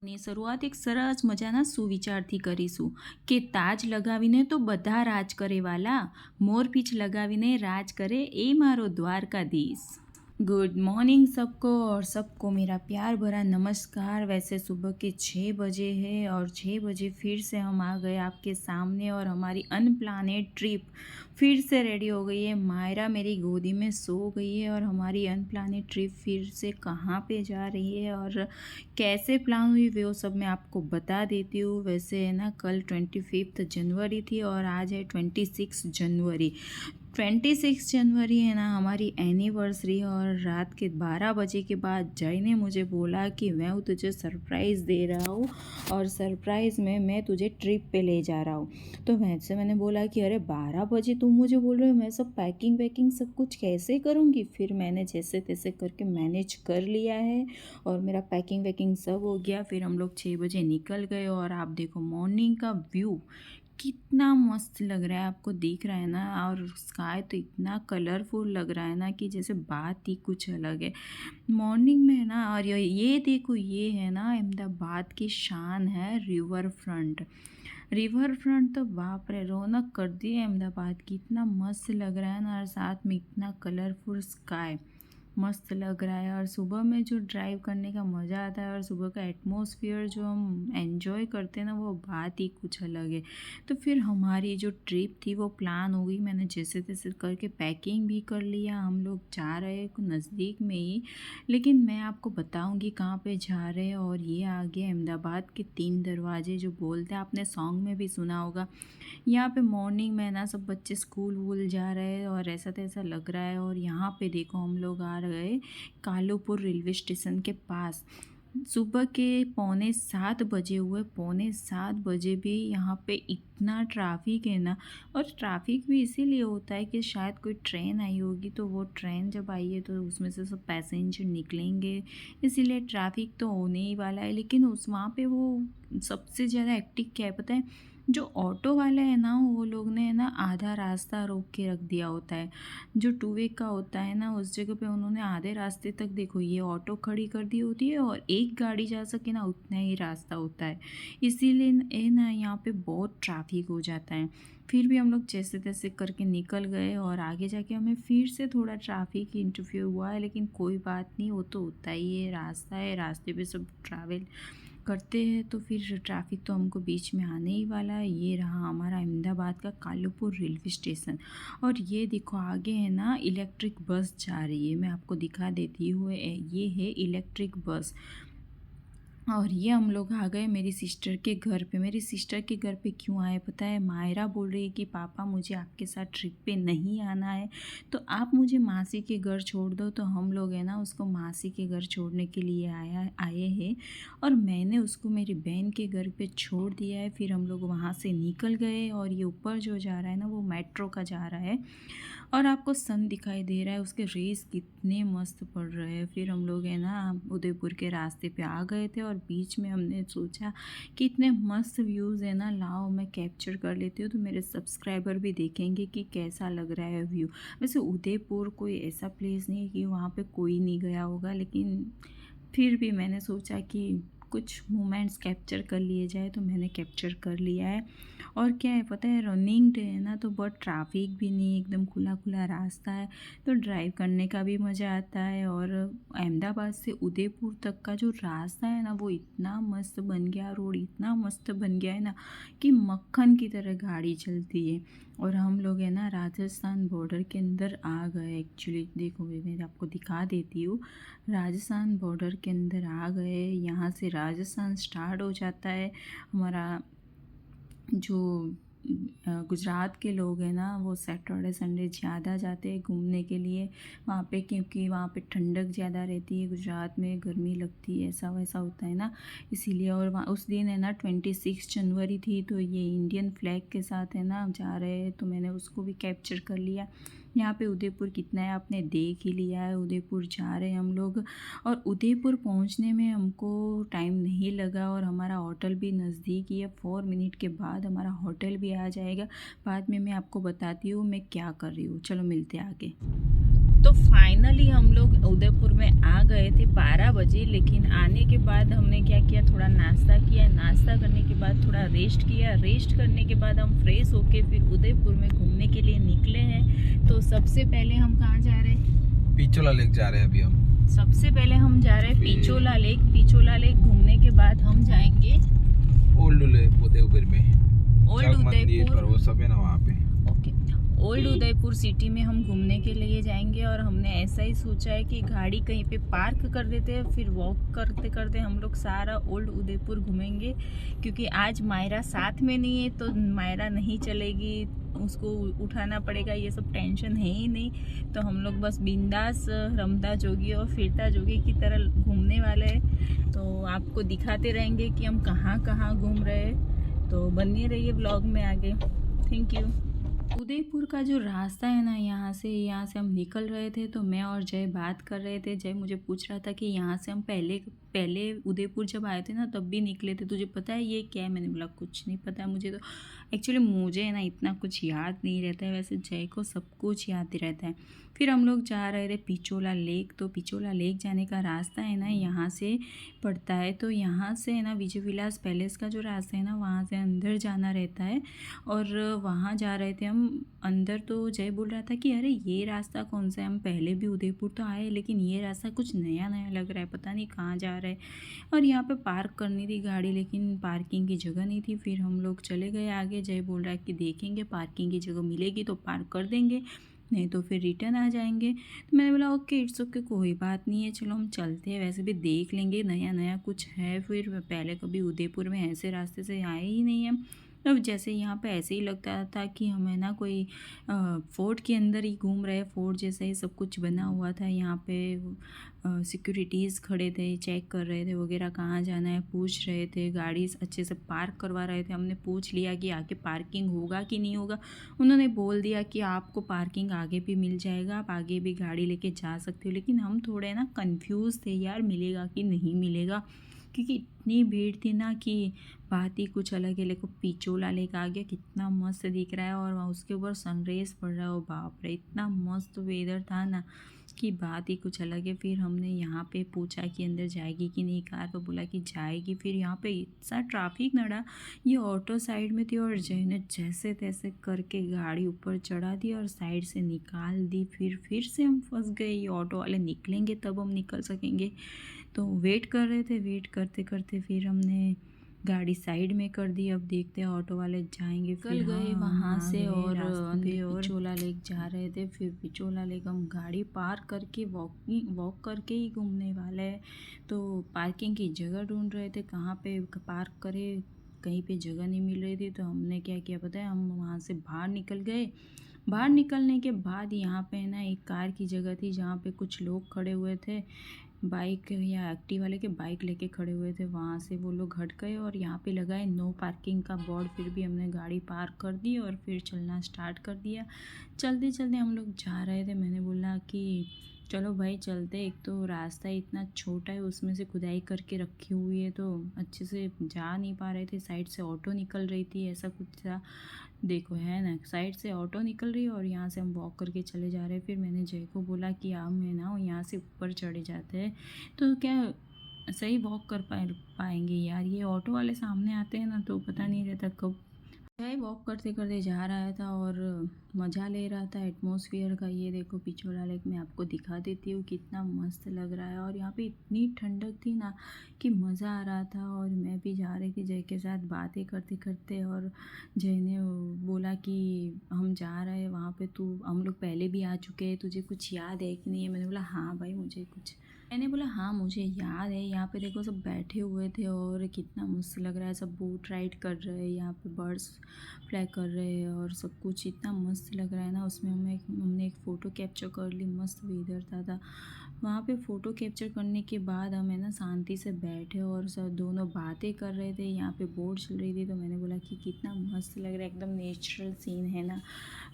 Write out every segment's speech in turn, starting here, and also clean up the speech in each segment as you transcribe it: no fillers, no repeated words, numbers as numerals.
ની શરૂઆત એક સરસ મજાના સુવિચારથી કરીશું કે તાજ લગાવીને તો બધા રાજ કરે વાલા, મોરપીંછ લગાવીને રાજ કરે એ મારો દ્વારકાધીશ। गुड मॉर्निंग सबको और सबको मेरा प्यार भरा नमस्कार। वैसे सुबह के 6 बजे है और 6 बजे फिर से हम आ गए आपके सामने और हमारी अनप्लानेड ट्रिप फिर से रेडी हो गई है। मायरा मेरी गोदी में सो गई है और हमारी अनप्लानेड ट्रिप फिर से कहाँ पे जा रही है और कैसे प्लान हुई वो सब मैं आपको बता देती हूँ। वैसे है ना, कल 25 जनवरी थी और आज है 26 जनवरी। 26 जनवरी है ना हमारी एनिवर्सरी और रात के 12 बजे के बाद जय ने मुझे बोला कि मैं तुझे सरप्राइज़ दे रहा हूँ और सरप्राइज़ में मैं तुझे ट्रिप पे ले जा रहा हूँ। तो वैसे मैंने बोला कि अरे 12 बजे तुम मुझे बोल रहे हो, मैं सब पैकिंग वैकिंग सब कुछ कैसे करूँगी। फिर मैंने जैसे तैसे करके मैनेज कर लिया है और मेरा पैकिंग वैकिंग सब हो गया। फिर हम लोग 6 बजे निकल गए और आप देखो मॉर्निंग का व्यू कितना मस्त लग रहा है, आपको दिख रहा है ना। और स्काई तो इतना कलरफुल लग रहा है ना कि जैसे बात ही कुछ अलग है मॉर्निंग में है ना। और ये देखो, ये है ना अहमदाबाद की शान है, रिवर फ्रंट। रिवर फ्रंट तो बाप रे रौनक कर दी है अहमदाबाद की, इतना मस्त लग रहा है ना। और साथ में इतना कलरफुल स्काई मस्त लग रहा है। और सुबह में जो ड्राइव करने का मज़ा आता है और सुबह का एटमॉस्फेयर जो हम एंजॉय करते हैं ना, वो बात ही कुछ अलग है। तो फिर हमारी जो ट्रिप थी वो प्लान हो गई। मैंने जैसे तैसे करके पैकिंग भी कर लिया। हम लोग जा रहे हैं नज़दीक में ही, लेकिन मैं आपको बताऊंगी कहाँ पे जा रहे हैं। और ये आ गया अहमदाबाद के 3 दरवाजे जो बोलते हैं, आपने सॉन्ग में भी सुना होगा। यहाँ पे मॉर्निंग में ना सब बच्चे स्कूल वूल जा रहे हैं और ऐसा तैसा लग रहा है। और यहाँ पे देखो हम लोग आ गए कालूपुर रेलवे स्टेशन के पास। सुबह के 6:45 बजे हुए, 6:45 बजे भी यहाँ पे इतना ट्रैफिक है ना। और ट्रैफिक भी इसीलिए होता है कि शायद कोई ट्रेन आई होगी, तो वो ट्रेन जब आई है तो उसमें से सब पैसेंजर निकलेंगे, इसीलिए ट्रैफिक तो होने ही वाला है। लेकिन उस वहाँ पे वो सबसे ज़्यादा एक्टिव क्या है पता है, जो ऑटो वाले हैं ना, वो लोग ने ना आधा रास्ता रोक के रख दिया होता है। जो टू वे का होता है ना, उस जगह पे उन्होंने आधे रास्ते तक देखो ये ऑटो खड़ी कर दी होती है और एक गाड़ी जा सके ना उतना ही रास्ता होता है। इसीलिए ना यहाँ पे बहुत ट्रैफिक हो जाता है। फिर भी हम लोग जैसे तैसे करके निकल गए और आगे जाके हमें फिर से थोड़ा ट्रैफिक इंटरफ्यू हुआ है, लेकिन कोई बात नहीं, वो तो होता ही है, रास्ता है, रास्ते पे सब ट्रैवल करते हैं तो फिर ट्रैफिक तो हमको बीच में आने ही वाला है। ये रहा हमारा अहमदाबाद का कालूपुर रेलवे स्टेशन। और ये देखो आगे है ना इलेक्ट्रिक बस जा रही है, मैं आपको दिखा देती हूँ। ये है इलेक्ट्रिक बस। और ये हम लोग आ गए मेरी सिस्टर के घर पे। मेरी सिस्टर के घर पे क्यों आए पता है, मायरा बोल रही है कि पापा मुझे आपके साथ ट्रिप पे नहीं आना है, तो आप मुझे मासी के घर छोड़ दो। तो हम लोग है ना उसको मासी के घर छोड़ने के लिए आए हैं और मैंने उसको मेरी बहन के घर पे छोड़ दिया है। फिर हम लोग वहाँ से निकल गए और ये ऊपर जो जा रहा है ना वो मेट्रो का जा रहा है और आपको सन दिखाई दे रहा है, उसके रेस कितने मस्त पड़ रहे हैं। फिर हम लोग है ना उदयपुर के रास्ते पे आ गए थे और बीच में हमने सोचा कि इतने मस्त व्यूज़ है ना, लाओ मैं कैप्चर कर लेती हूँ तो मेरे सब्सक्राइबर भी देखेंगे कि कैसा लग रहा है व्यू। वैसे उदयपुर कोई ऐसा प्लेस नहीं है कि वहाँ पे कोई नहीं गया होगा, लेकिन फिर भी मैंने सोचा कि कुछ मोमेंट्स कैप्चर कर लिए जाए, तो मैंने कैप्चर कर लिया है। और क्या है पता है, रनिंग डे है ना तो बहुत ट्रैफिक भी नहीं, एकदम खुला खुला रास्ता है, तो ड्राइव करने का भी मज़ा आता है। और अहमदाबाद से उदयपुर तक का जो रास्ता है ना वो इतना मस्त बन गया, रोड इतना मस्त बन गया है ना कि मक्खन की तरह गाड़ी चलती है। और हम लोग है ना राजस्थान बॉर्डर के अंदर आ गए। एक्चुअली देखो मैं आपको दिखा देती हूँ, राजस्थान बॉर्डर के अंदर आ गए। यहाँ से राजस्थान स्टार्ट हो जाता है। हमारा जो गुजरात के लोग हैं ना वो सैटरडे संडे ज़्यादा जाते हैं घूमने के लिए वहाँ पे, क्योंकि वहाँ पे ठंडक ज़्यादा रहती है, गुजरात में गर्मी लगती है, ऐसा वैसा होता है ना, इसीलिए। और वहाँ उस दिन है ना 26 जनवरी थी, तो ये इंडियन फ्लैग के साथ है ना जा रहे हैं, तो मैंने उसको भी कैप्चर कर लिया। यहाँ पे उदयपुर कितना है आपने देख ही लिया है, उदयपुर जा रहे हैं हम लोग। और उदयपुर पहुँचने में हमको टाइम नहीं लगा और हमारा होटल भी नज़दीक ही है, 4 मिनट के बाद हमारा होटल भी आ जाएगा। बाद में मैं आपको बताती हूँ मैं क्या कर रही हूँ। चलो मिलते हैं आगे। तो फाइनली हम लोग उदयपुर में आ गए थे 12 बजे। लेकिन आने के बाद हमने क्या किया, थोड़ा नाश्ता किया। नाश्ता करने के बाद थोड़ा रेस्ट किया। रेस्ट करने के बाद हम फ्रेश होके फिर उदयपुर में घूमने के लिए निकले हैं। तो सबसे पहले हम कहाँ जा रहे हैं? पिचोला लेक जा रहे हैं अभी हम। सबसे पहले हम जा रहे हैं पिचोला लेक। पिचोला लेक घूमने के बाद हम जाएंगे ओल्ड उदयपुर में। ओल्ड उदयपुर, वो सब है ना वहाँ पे। ओके, ओल्ड उदयपुर सिटी में हम घूमने के लिए जाएंगे। और हमने ऐसा ही सोचा है कि गाड़ी कहीं पे पार्क कर देते हैं, फिर वॉक करते करते हम लोग सारा ओल्ड उदयपुर घूमेंगे। क्योंकि आज मायरा साथ में नहीं है तो मायरा नहीं चलेगी, उसको उठाना पड़ेगा, ये सब टेंशन है ही नहीं। तो हम लोग बस बिंदास रमता जोगी और फिरता जोगी की तरह घूमने वाले हैं। तो आपको दिखाते रहेंगे कि हम कहाँ कहाँ घूम रहे हैं। तो बने रहिए व्लॉग में आगे। Thank you. उदयपुर का जो रास्ता है ना, यहाँ से हम निकल रहे थे तो मैं और जय बात कर रहे थे। जय मुझे पूछ रहा था कि यहाँ से हम पहले उदयपुर जब आए थे ना तब भी निकले थे, तुझे पता है ये क्या है? मैंने बोला कुछ नहीं पता मुझे। तो एक्चुअली मुझे ना इतना कुछ याद नहीं रहता है, वैसे जय को सब कुछ याद रहता है। फिर हम लोग जा रहे थे पिचोला लेक। तो पिचोला लेक जाने का रास्ता है ना यहाँ से पड़ता है। तो यहाँ से है ना विजय विलास पैलेस का जो रास्ता है ना वहाँ से अंदर जाना रहता है। और वहाँ जा रहे थे हम अंदर। तो जय बोल रहा था कि अरे ये रास्ता कौन सा है, हम पहले भी उदयपुर तो आए लेकिन ये रास्ता कुछ नया नया लग रहा है, पता नहीं कहाँ जा रहा है। और यहाँ पे पार्क करनी थी गाड़ी, लेकिन पार्किंग की जगह नहीं थी। फिर हम लोग चले गए आगे। जय बोल रहा है कि देखेंगे पार्किंग की जगह मिलेगी तो पार्क कर देंगे, नहीं तो फिर रिटर्न आ जाएंगे। तो मैंने बोला ओके, इट्स ओके, कोई बात नहीं है, चलो हम चलते हैं, वैसे भी देख लेंगे, नया नया कुछ है। फिर पहले कभी उदयपुर में ऐसे रास्ते से आए ही नहीं है। अब जैसे यहाँ पे ऐसे ही लगता था कि हमें ना कोई फोर्ट के अंदर ही घूम रहे, फोर्ट जैसा ही सब कुछ बना हुआ था। यहाँ पे सिक्योरिटीज़ खड़े थे, चेक कर रहे थे वगैरह, कहाँ जाना है पूछ रहे थे, गाड़ी अच्छे से पार्क करवा रहे थे। हमने पूछ लिया कि आगे पार्किंग होगा कि नहीं होगा। उन्होंने बोल दिया कि आपको पार्किंग आगे भी मिल जाएगा, आप आगे भी गाड़ी लेके जा सकते हो। लेकिन हम थोड़े ना कंफ्यूज थे यार, मिलेगा कि नहीं मिलेगा, क्योंकि इतनी भीड़ थी ना कि बात ही कुछ अलग है। लेको पिचोला लेक आ गया, कितना मस्त दिख रहा है और वहाँ उसके ऊपर सनराइज पड़ रहा है। ओ बाप रे, इतना मस्त वेदर था ना कि बात ही कुछ अलग है। फिर हमने यहाँ पे पूछा कि अंदर जाएगी कि नहीं कार, तो बोला कि जाएगी। फिर यहाँ पे इतना ट्रैफिक नड़ा, ये ऑटो साइड में थी और जय ने जैसे तैसे करके गाड़ी ऊपर चढ़ा दी और साइड से निकाल दी। फिर से हम फंस गए, ये ऑटो वाले निकलेंगे तब हम निकल सकेंगे। तो वेट कर रहे थे, वेट करते करते फिर हमने गाड़ी साइड में कर दी। अब देखते हैं ऑटो वाले जाएंगे। फिर गए वहाँ से और पिचोला लेक जा रहे थे। फिर पिचोला लेक हम गाड़ी पार्क करके वॉक करके ही घूमने वाले हैं। तो पार्किंग की जगह ढूंढ रहे थे, कहाँ पे पार्क करें, कहीं पे जगह नहीं मिल रही थी। तो हमने क्या किया पता है, हम वहाँ से बाहर निकल गए। बाहर निकलने के बाद यहाँ पे ना एक कार की जगह थी जहाँ पे कुछ लोग खड़े हुए थे, बाइक या एक्टिवा लेके बाइक लेके खड़े हुए थे। वहाँ से वो लोग हट गए और यहाँ पे लगाए नो पार्किंग का बोर्ड। फिर भी हमने गाड़ी पार्क कर दी और फिर चलना स्टार्ट कर दिया। चलते चलते हम लोग जा रहे थे। मैंने बोला कि चलो भाई चलते, एक तो रास्ता इतना छोटा है, उसमें से खुदाई करके रखी हुई है तो अच्छे से जा नहीं पा रहे थे। साइड से ऑटो निकल रही थी, ऐसा कुछ था, देखो है ना, साइड से ऑटो निकल रही है और यहाँ से हम वॉक करके चले जा रहे हैं। फिर मैंने जय को बोला कि हम है ना यहाँ से ऊपर चढ़े जाते हैं तो क्या सही वॉक कर पाएंगे यार, ये ऑटो वाले सामने आते हैं ना तो पता नहीं रहता कब। जय वॉक करते करते जा रहा था और मज़ा ले रहा था एटमॉस्फेयर का। ये देखो पिचोला लेक में आपको दिखा देती हूँ, कितना मस्त लग रहा है। और यहाँ पे इतनी ठंडक थी ना कि मज़ा आ रहा था। और मैं भी जा रही थी जय के साथ बातें करते करते। और जय ने बोला कि हम जा रहे हैं वहाँ पे, तू हम लोग पहले भी आ चुके हैं, तुझे कुछ याद है कि नहीं है? मैंने बोला हाँ भाई मुझे कुछ, मैंने बोला हाँ मुझे याद है। यहाँ पे देखो सब बैठे हुए थे और कितना मस्त लग रहा है, सब बोट राइड कर रहे हैं, यहाँ पे बर्ड्स फ्लाई कर रहे हैं और सब कुछ इतना मस्त लग रहा है ना। उसमें हमने एक फ़ोटो कैप्चर कर ली, मस्त वेदर था वहाँ पे। फ़ोटो कैप्चर करने के बाद हम है ना शांति से बैठे और सब दोनों बातें कर रहे थे। यहाँ पे बोट चल रही थी तो मैंने बोला कि कितना मस्त लग रहा है, एकदम नेचुरल सीन है ना।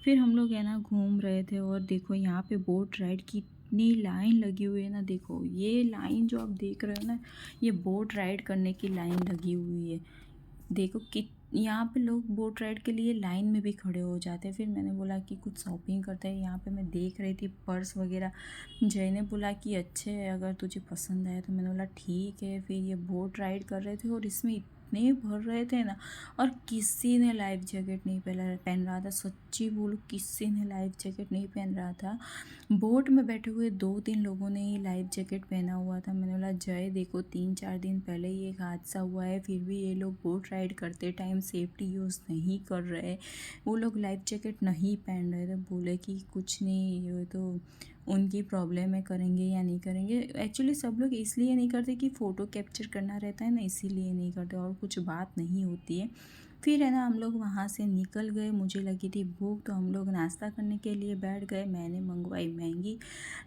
फिर हम लोग है ना घूम रहे थे और देखो यहाँ पे बोट राइड की इतनी लाइन लगी हुई है ना। देखो ये लाइन जो आप देख रहे हो ना, ये बोट राइड करने की लाइन लगी हुई है। देखो यहाँ पे लोग बोट राइड के लिए लाइन में भी खड़े हो जाते हैं। फिर मैंने बोला कि कुछ शॉपिंग करते हैं। यहाँ पे मैं देख रही थी पर्स वगैरह। जय ने बोला कि अच्छे है, अगर तुझे पसंद आए तो। मैंने बोला ठीक है। फिर ये बोट राइड कर रहे थे और इसमें इतने भर रहे थे ना, और किसी ने लाइफ जैकेट नहीं पहन रहा था। सच्ची बोलूँ, किसी ने लाइफ जैकेट नहीं पहन रहा था। बोट में बैठे हुए 2-3 लोगों ने ही लाइफ जैकेट पहना हुआ था। मैंने बोला जय देखो, 3-4 दिन पहले ही एक हादसा हुआ है, फिर भी ये लोग बोट राइड करते टाइम सेफ्टी यूज़ नहीं कर रहे। वो लोग लाइफ जैकेट नहीं पहन रहे थे। बोले कि कुछ नहीं, ये तो उनकी प्रॉब्लम है, करेंगे या नहीं करेंगे। एक्चुअली सब लोग इसलिए नहीं करते कि फ़ोटो कैप्चर करना रहता है ना, इसीलिए नहीं करते, और कुछ बात नहीं होती है। फिर है ना, हम लोग वहाँ से निकल गए। मुझे लगी थी भूख, तो हम लोग नाश्ता करने के लिए बैठ गए। मैंने मंगवाई मैगी।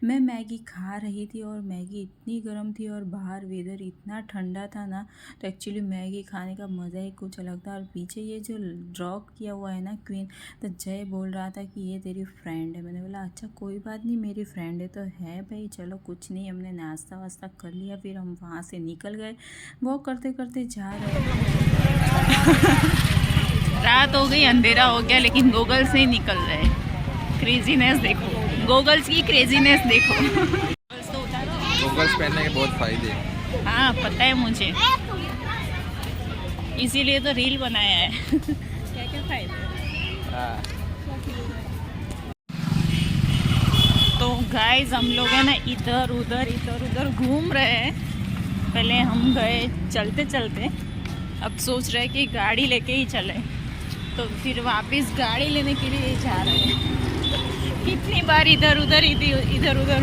मैं मैगी खा रही थी और मैगी इतनी गर्म थी और बाहर वेदर इतना ठंडा था ना, तो एक्चुअली मैगी खाने का मज़ा ही कुछ अलग था। और पीछे ये जो ड्रॉ किया हुआ है ना क्वीन, तो जय बोल रहा था कि ये तेरी फ्रेंड है। मैंने बोला अच्छा कोई बात नहीं, मेरी फ्रेंड है तो है भाई, चलो कुछ नहीं। हमने नाश्ता वास्ता कर लिया, फिर हम वहाँ से निकल गए। वॉक करते करते जा रहे थे। रात हो गई, अंधेरा हो गया, लेकिन गोगल्स से ही निकल रहे। क्रेजीनेस देखो, गोगल्स की क्रेजीनेस देखो। गोगल्स तो उतारो। गॉगल्स पहनने के बहुत फायदे हैं। हाँ पता है मुझे, इसीलिए तो रील बनाया है। क्या क्या फायदे हैं? हाँ। तो गाइस हम लोग है ना इधर उधर घूम रहे हैं। पहले हम गए चलते चलते, अब सोच रहे हैं कि गाड़ी लेके ही चले, तो फिर वापस गाड़ी लेने के लिए जा रहे हैं। कितनी बार इधर उधर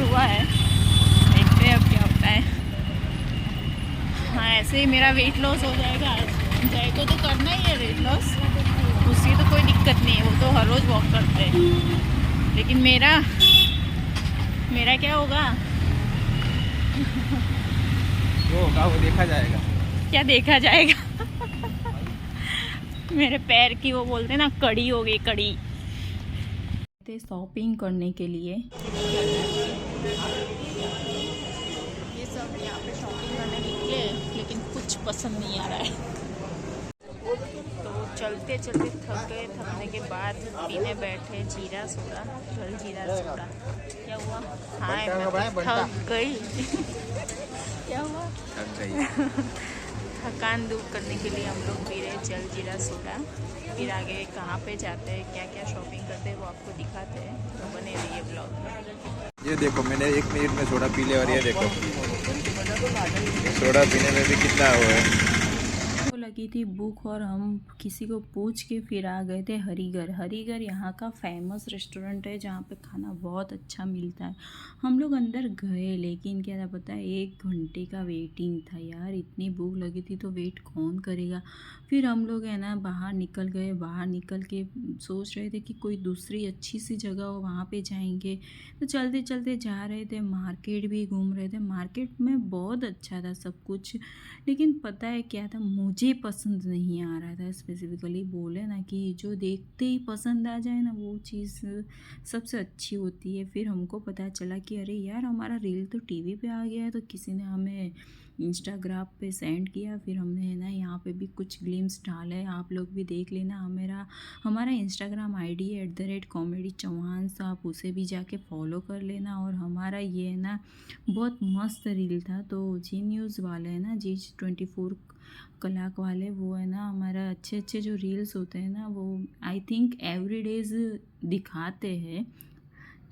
हुआ है, देखते हैं अब क्या होता है। हाँ ऐसे ही मेरा वेट लॉस हो जाएगा। जय को तो करना ही है वेट लॉस, उसकी तो कोई दिक्कत नहीं है, वो तो हर रोज़ वॉक करते हैं। लेकिन मेरा क्या होगा? जो होगा वो देखा जाएगा। क्या देखा जाएगा? मेरे पैर की वो बोलते ना कड़ी हो गई, कड़ी। शॉपिंग करने के लिए ये सब यहाँ पे शॉपिंग करने निकले, लेकिन कुछ पसंद नहीं आ रहा है। तो चलते चलते थक गए। थकने के बाद पीने बैठे जीरा सोडा, जल जीरा सोडा। क्या हुआ? हाँ मैं थक गई। क्या हुआ? थक गई। थकान दूर करने के लिए हम लोग पी रहे जल जीरा सोडा। फिर आगे कहाँ पे जाते हैं, क्या क्या शॉपिंग करते हैं, वो आपको दिखाते हैं, तो बने रहिए ब्लॉग में। ये देखो, मैंने 1 मिनट में सोडा पी लिया, और ये देखो सोडा पीने में भी कितना हुआ है। को लगी थी भूख और हम किसी को पूछ के फिर आ गए थे हरीगर यहाँ का फेमस रेस्टोरेंट है, जहाँ पे खाना बहुत अच्छा मिलता है। हम लोग अंदर गए, लेकिन क्या था पता है, 1 घंटे का वेटिंग था यार। इतनी भूख लगी थी तो वेट कौन करेगा। फिर हम लोग है ना बाहर निकल गए। बाहर निकल के सोच रहे थे कि कोई दूसरी अच्छी सी जगह हो, वहाँ पे जाएंगे। तो चलते चलते जा रहे थे, मार्केट भी घूम रहे थे। मार्केट में बहुत अच्छा था सब कुछ, लेकिन पता है क्या था, मुझे पसंद नहीं आ रहा था। स्पेसिफिकली बोले ना कि जो देखते ही पसंद आ जाए ना, वो चीज़ सबसे अच्छी होती है। फिर हमको पता चला कि अरे यार, हमारा रील तो टीवी पे आ गया है, तो किसी ने हमें इंस्टाग्राम पे सेंड किया। फिर हमने है ना यहाँ पे भी कुछ ग्लिम्स डाले, आप लोग भी देख लेना। हमारा इंस्टाग्राम आईडी है @comedy चौहान, तो आप उसे भी जाके फॉलो कर लेना। और हमारा ये है ना बहुत मस्त रील था। तो जी न्यूज़ वाले हैं ना, जी 24 कलाक वाले, वो है ना हमारा अच्छे अच्छे जो रील्स होते हैं ना, वो आई थिंक एवरी डेज दिखाते हैं।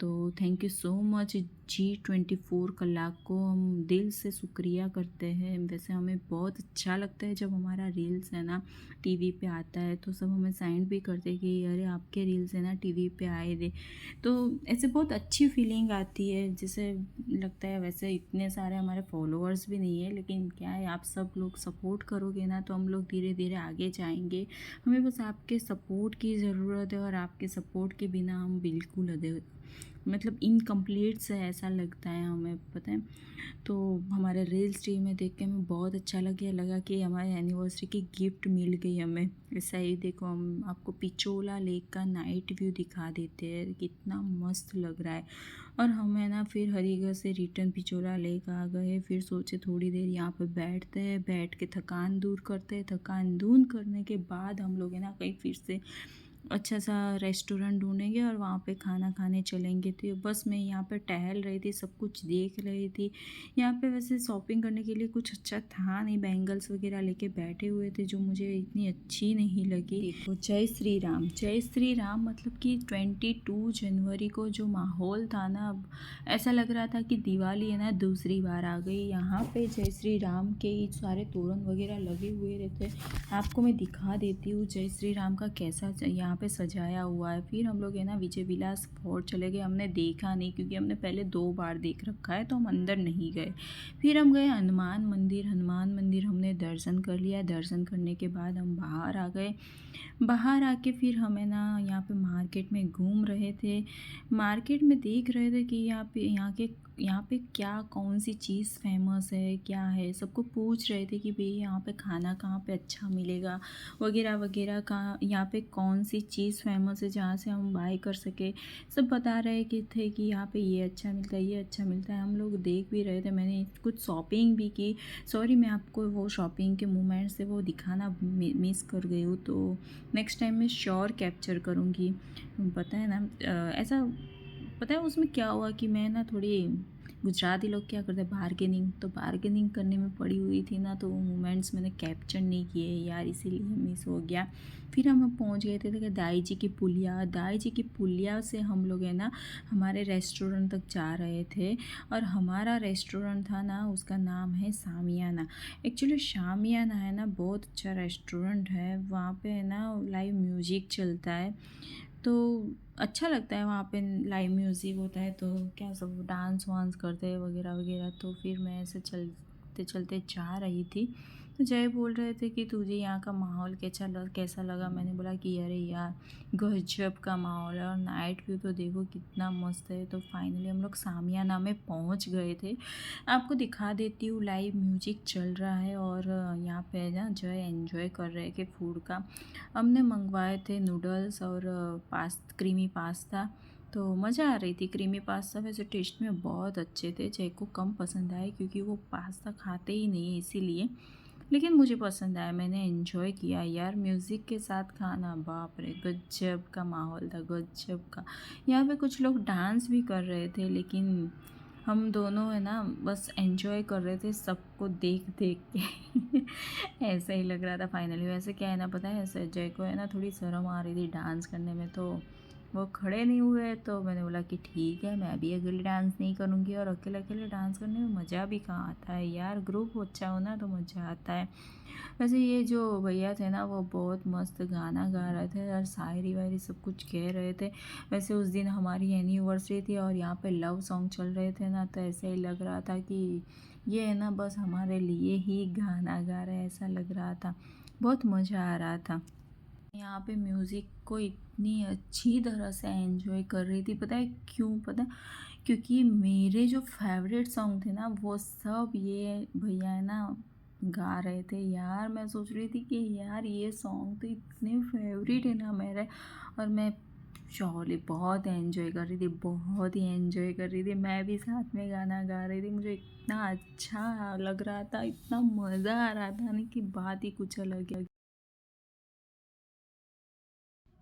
तो thank you so much G24 कलाक को हम दिल से शुक्रिया करते हैं। वैसे हमें बहुत अच्छा लगता है जब हमारा रील्स है ना टीवी पे आता है, तो सब हमें साइंड भी करते हैं कि अरे आपके रील्स है ना टीवी पे आए दे। तो ऐसे बहुत अच्छी फीलिंग आती है, जैसे लगता है। वैसे इतने सारे हमारे फॉलोअर्स भी नहीं है, लेकिन क्या है, आप सब लोग सपोर्ट करोगे ना तो हम लोग धीरे धीरे आगे जाएंगे। हमें बस आपके सपोर्ट की ज़रूरत है, और आपके सपोर्ट के बिना हम बिल्कुल मतलब इनकम्प्लीट सा ऐसा लगता है हमें, पता है। तो हमारे रील्स टीम में देख के हमें बहुत अच्छा लगा कि हमारे एनिवर्सरी की गिफ्ट मिल गई हमें। ऐसा ही देखो, हम आपको पिचोला लेक का नाइट व्यू दिखा देते हैं, कितना मस्त लग रहा है। और हमें ना फिर हरिगढ़ से रिटर्न पिचोला लेक आ गए। फिर सोचे थोड़ी देर यहाँ पे बैठते हैं, बैठ के थकान दूर करते हैं। थकान दूर करने के बाद हम लोग है ना कहीं फिर से अच्छा सा रेस्टोरेंट ढूंढेंगे और वहाँ पे खाना खाने चलेंगे। तो बस मैं यहाँ पे टहल रही थी, सब कुछ देख रही थी। यहाँ पे वैसे शॉपिंग करने के लिए कुछ अच्छा था नहीं, बैंगल्स वगैरह लेके बैठे हुए थे जो मुझे इतनी अच्छी नहीं लगी। देखो, जय श्री राम, जय श्री राम मतलब कि 22 जनवरी को जो माहौल था ना, अब ऐसा लग रहा था कि दिवाली है ना दूसरी बार आ गई। यहाँ पे जय श्री राम के सारे तोरण वगैरह लगे हुए रहते। आपको मैं दिखा देती हूँ जय श्री राम का कैसा यहाँ पे सजाया हुआ है। फिर हम लोग है ना विजय विलास फोर्ट चले गए। हमने देखा नहीं क्योंकि हमने पहले 2 बार देख रखा है, तो हम अंदर नहीं गए। फिर हम गए हनुमान मंदिर। हनुमान मंदिर हमने दर्शन कर लिया। दर्शन करने के बाद हम बाहर आ गए। बाहर आके फिर हमें ना यहाँ पे मार्केट में घूम रहे थे। मार्केट में देख रहे थे कि यहाँ पे क्या कौन सी चीज़ फेमस है, क्या है। सबको पूछ रहे थे कि भाई यहाँ पे खाना कहाँ पे अच्छा मिलेगा वगैरह वगैरह, कहाँ यहाँ पे कौन सी चीज़ फेमस है जहाँ से हम बाय कर सके। सब बता रहे कि थे कि यहाँ पे ये अच्छा मिलता है, ये अच्छा मिलता है। हम लोग देख भी रहे थे, मैंने कुछ शॉपिंग भी की। सॉरी, मैं आपको वो शॉपिंग के मोमेंट से वो दिखाना मिस कर गई हूँ, तो नेक्स्ट टाइम मैं श्योर कैप्चर करूँगी। पता है ना ऐसा, पता है उसमें क्या हुआ कि मैं ना थोड़ी, गुजराती लोग क्या करते हैं बार्गेनिंग, तो बार्गेनिंग करने में पड़ी हुई थी ना, तो वो मोमेंट्स मैंने कैप्चर नहीं किए यार, इसीलिए मिस हो गया। फिर हम पहुंच गए थे दाई जी की पुलिया। दाई जी की पुलिया से हम लोग है ना हमारे रेस्टोरेंट तक जा रहे थे। और हमारा रेस्टोरेंट था ना, उसका नाम है शामियाना। एक्चुअली शामियाना है ना बहुत अच्छा रेस्टोरेंट है। वहाँ पे है ना लाइव म्यूजिक चलता है, तो अच्छा लगता है। वहाँ पे लाइव म्यूज़िक होता है तो क्या सब डांस वांस करते हैं वगैरह वगैरह। तो फिर मैं ऐसे चलते चलते जा रही थी, तो जय बोल रहे थे कि तुझे यहाँ का माहौल कैसा लगा। मैंने बोला कि अरे यार गजब का माहौल है, और नाइट व्यू तो देखो कितना मस्त है। तो फाइनली हम लोग शामियाना में पहुँच गए थे। आपको दिखा देती हूँ, लाइव म्यूजिक चल रहा है और यहाँ पे ना जय एंजॉय कर रहे थे फूड का। हमने मंगवाए थे नूडल्स और क्रीमी पास्ता, तो मज़ा आ रही थी। क्रीमी पास्ता वैसे टेस्ट में बहुत अच्छे थे। जय को कम पसंद आए क्योंकि वो पास्ता खाते ही नहीं है इसीलिए, लेकिन मुझे पसंद आया, मैंने एंजॉय किया यार। म्यूज़िक के साथ खाना, बाप रे गजब का माहौल था, गजब का। यहाँ पे कुछ लोग डांस भी कर रहे थे, लेकिन हम दोनों है ना बस एंजॉय कर रहे थे सबको देख देख के ऐसा ही लग रहा था फाइनली। वैसे क्या है ना, पता है ऐसे जय को है ना थोड़ी शर्म आ रही थी डांस करने में, तो वो खड़े नहीं हुए। तो मैंने बोला कि ठीक है, मैं भी अकेले डांस नहीं करूँगी। और अकेले अकेले डांस करने में मज़ा भी कहाँ आता है यार, ग्रुप अच्छा हो ना तो मज़ा आता है। वैसे ये जो भैया थे ना वो बहुत मस्त गाना गा रहे थे और शायरी वायरी सब कुछ कह रहे थे। वैसे उस दिन हमारी एनिवर्सरी थी और यहाँ पे लव सॉन्ग चल रहे थे ना, तो ऐसे ही लग रहा था कि ये है ना बस हमारे लिए ही गाना गा रहे हैं, ऐसा लग रहा था। बहुत मज़ा आ रहा था। यहाँ पे म्यूज़िक को इतनी अच्छी तरह से एंजॉय कर रही थी, पता है क्यों? पता है क्योंकि मेरे जो फेवरेट सॉन्ग थे ना वो सब ये भैया है ना गा रहे थे यार। मैं सोच रही थी कि यार ये सॉन्ग तो इतने फेवरेट है ना मेरे, और मैं श्योरली बहुत एंजॉय कर रही थी, बहुत ही एंजॉय कर रही थी। मैं भी साथ में गाना गा रही थी, मुझे इतना अच्छा लग रहा था, इतना मज़ा आ रहा था ना कि बात ही कुछ अलग है।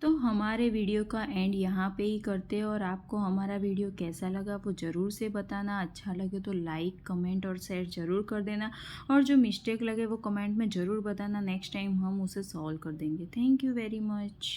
तो हमारे वीडियो का एंड यहाँ पे ही करते हैं, और आपको हमारा वीडियो कैसा लगा वो ज़रूर से बताना। अच्छा लगे तो लाइक कमेंट और शेयर ज़रूर कर देना, और जो मिस्टेक लगे वो कमेंट में ज़रूर बताना। नेक्स्ट टाइम हम उसे सॉल्व कर देंगे। Thank you very much.